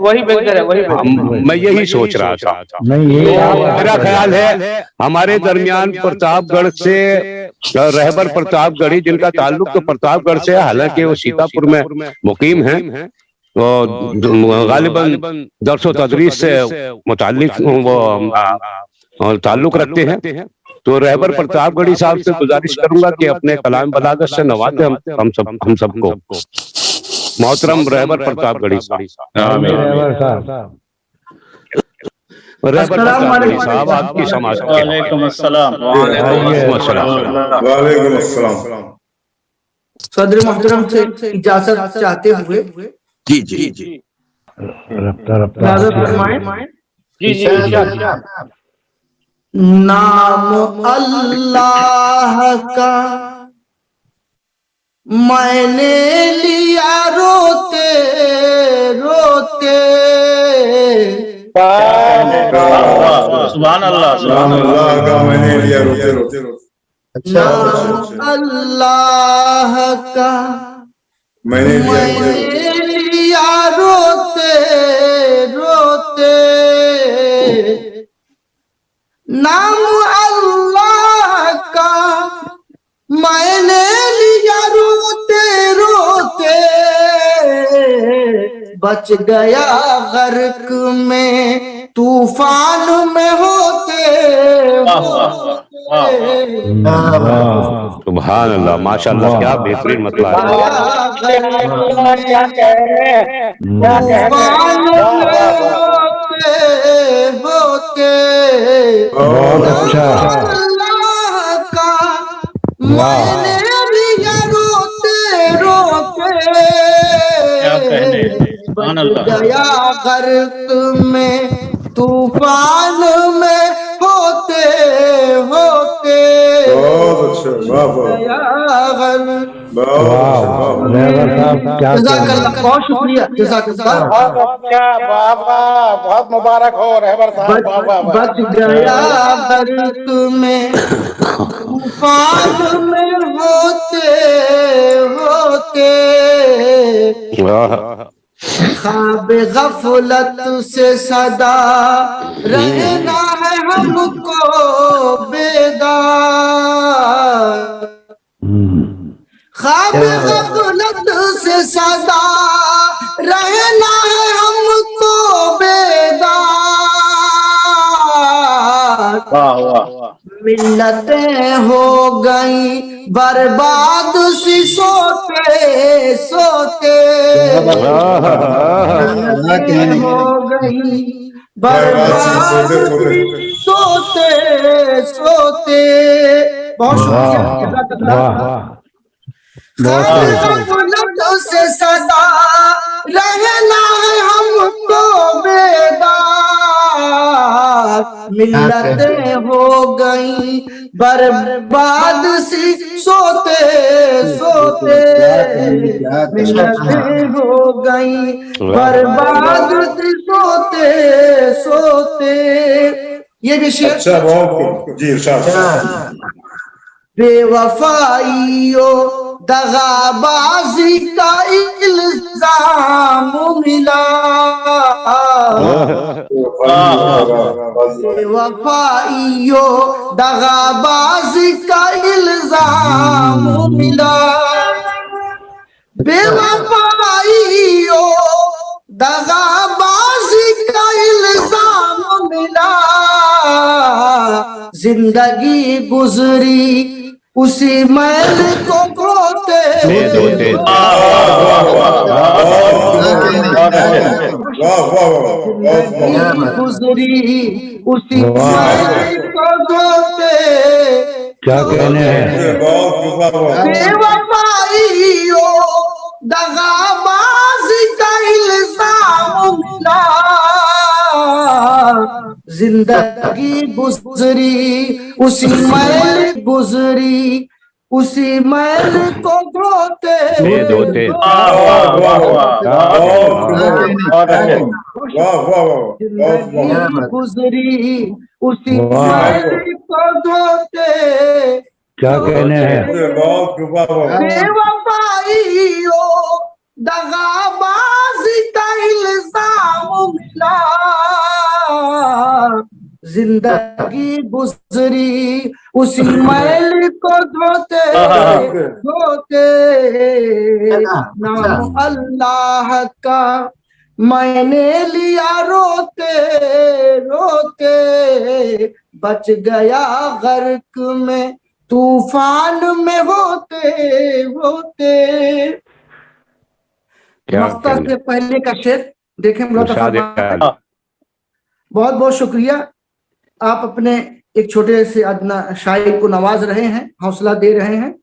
वही बेहतर है, वही मैं यही सोच रहा था। नहीं, मेरा ख्याल है हमारे दरमियान प्रतापगढ़ से रहबर प्रतापगढ़ी, जिनका ताल्लुक तो प्रतापगढ़ से है, हालांकि वो सीतापुर में मुकीम हैं और गालिबन दरस व तदरीस से मुताल्लिक वो ताल्लुक रखते हैं। तो रहबर प्रतापगढ़ी साहब से गुजारिश करूंगा कि अपने कलाम बलागत से नवाजे हम सबको। मोहतरम रहबर प्रतापगढ़ी साहब। रहबर प्रतापगढ़ी साहब, आपकी समाज के। वालेकुम अस्सलाम। वालेकुम अस्सलाम। सदर मोहतरम से इजाजत चाहते हुए जी जी जी इजाजत फरमाएं। जी जी। नाम अल्लाह का मैंने लिया रोते रोते, सुभान अल्लाह। नाम अल्लाह का मैंने लिया रोते रोते। नाम अल्लाह का मैंने लिया रोते रोते, नाम अल्लाह का मैंने लिया रोते रोते, बच गया गर्क में तूफान में होते सुभान अल्लाह, माशाअल्लाह, क्या बेहतरीन मतलब होते। बहुत अच्छा। अल्लाह का मैंने लिया रोते रोते, गया गर्क में तूफान में होते होते। बहुत अच्छा, बहुत शुक्रिया, बहुत मुबारक हो रहबर साहब। बच गया गर्क में तूफान में होते होते, ख्वाब गफलत से सदा रहना है हमको बेदार, ख्वाब गफलत से सदा रहना है हमको बेदार। मिल्लतें हो गई बर्बाद सी सोते सोते, हो गई बर्बाद सी सोते सोते। बहुत शुक्रिया। से सदा रहना है हमको बेदार, मिल्लतें हो गई बर्बाद सी सोते सोते, मिल्लतें हो गई बर्बाद सी सोते सोते। ये भी शेर। अच्छा, बहुत जी इरशाद। बेवफाइयो दगाबाजी का इल्जाम मिला, बेवफाइयो दगाबाजी का इल्जाम मिला, बेवफाइयो दगाबाजी का इल्जाम मिला, जिंदगी गुजरी उसी मैल को धोते धोते। गुजरी उसी मैल को धोते। क्या कहने हैं? बेवफाइयो दगाबाजी का इल्जाम मिला, जिंदगी गुजरी उसी मैल गुजरी उसी मैल को धोते धोते। जिंदगी गुजरी उसी मैल को धोते। क्या कहने हैं? बेवफाइयो दगाबाजी का इल्जाम जिंदगी गुजरी उसी मैल को धोते धोते, नाम अल्लाह का मैंने लिया रोते रोते, बच गया गर्क में तूफान में होते होते। मक्ता से पहले का शेर देखें। बहुत बहुत शुक्रिया, आप अपने एक छोटे से अदना शायर को नवाज रहे हैं, हौसला दे रहे हैं।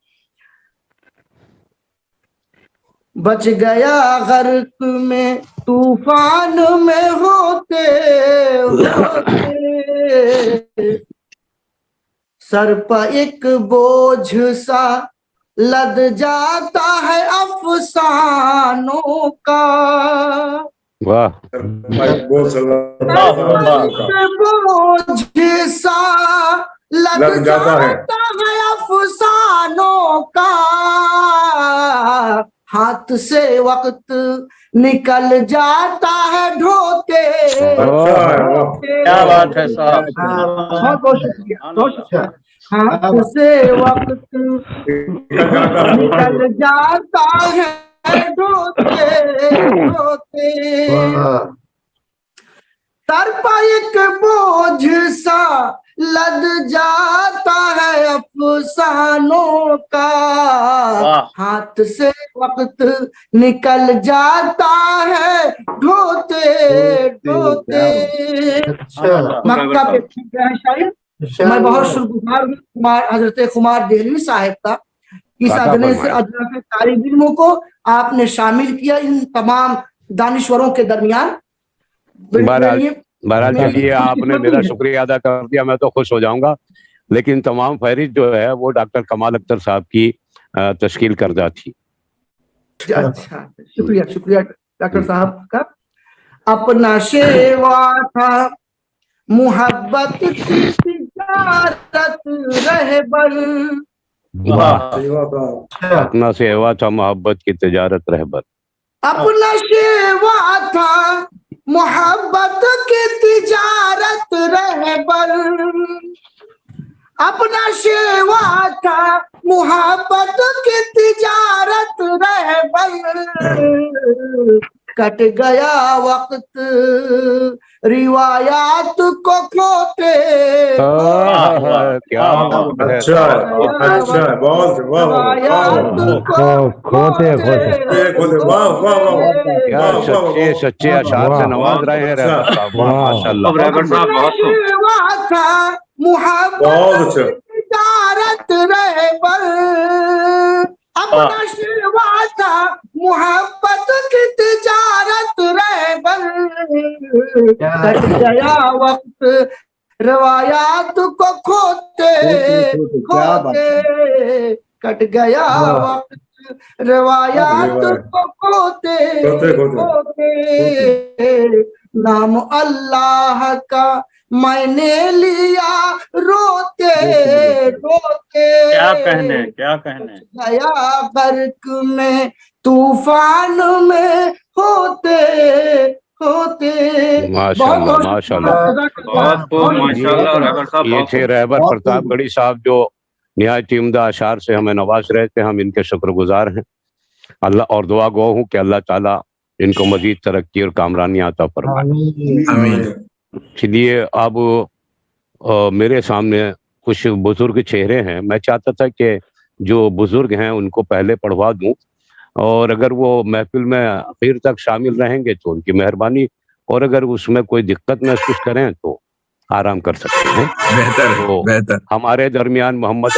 बच गया गर्क में तूफान में होते होते, सर पर एक बोझ सा लद जाता है अफसानों का। वाह, बोझ सा लद जाता है अफसानों का, हाथ से वक्त निकल जाता है ढोते। क्या बात है साहब, बहुत बहुत शुक्रिया, बहुत शुक्रिया। हाथ से वक्त निकल जाता है ढोते ढोते, सर पर एक बोझ सा लद जाता है अफसानों का, हाथ से वक्त निकल जाता है ढोते ढोते। मक्का पे शायद मैं बहुत शुक्रगुजार हूँ हजरत खुमार देहलवी साहिब का, इस अदने से अदना के तालिब इल्मों को आपने शामिल किया इन तमाम दानिश्वरों के दरमियान। बहरहाल चलिए, आपने मेरा शुक्रिया अदा कर दिया, मैं तो खुश हो जाऊंगा, लेकिन तमाम फहरिस्त जो है वो डॉक्टर कमाल अख्तर साहब की तश्कील करदा थी। अच्छा, शुक्रिया शुक्रिया डॉक्टर साहब का। अपना शेवा था मुहब्बत की तिजारत रहबर, अपना सेवा था मोहब्बत की तिजारत रहबर। अपना शेवा था मोहब्बत की तिजारत रहबर, अपना शेवा था मोहब्बत की तिजारत रहबर, कट गया वक्त रिवायात को खोते। क्या अच्छा अच्छा, बहुत खोते क्या सच्चे सच्चे अशार से नवाज रहे हैं रहबर साहब, माशाल्लाह। मोहब्बत तिजारत रहबर, अपना शेवा था मोहब्बत की तिजारत रहबर, कट गया वक्त रवायात को खोते खोते, कट गया वक्त रवायात को खोते खोते, नाम अल्लाह का मैंने लिया रोते रोते। क्या कहने, क्या कहने। गया बर्क में तूफान में होते होते। माशाल्लाह माशाल्लाह, ये थे रहबर प्रतापगढ़ी साहब जो निहायत उम्दा अशार से हमें नवाज रहे थे। हम इनके शुक्रगुजार हैं अल्लाह, और दुआ गो हूँ कि अल्लाह ताला इनको मजीद तरक्की और कामरानी आता फरमाए। चलिए, अब मेरे सामने कुछ बुजुर्ग चेहरे हैं, मैं चाहता था कि जो बुजुर्ग हैं उनको पहले पढ़वा दूं, और अगर वो महफिल में आखिर तक शामिल रहेंगे तो उनकी मेहरबानी, और अगर उसमें कोई दिक्कत महसूस करें तो आराम कर सकते हैं। बेहतर हमारे दरमियान मोहम्मद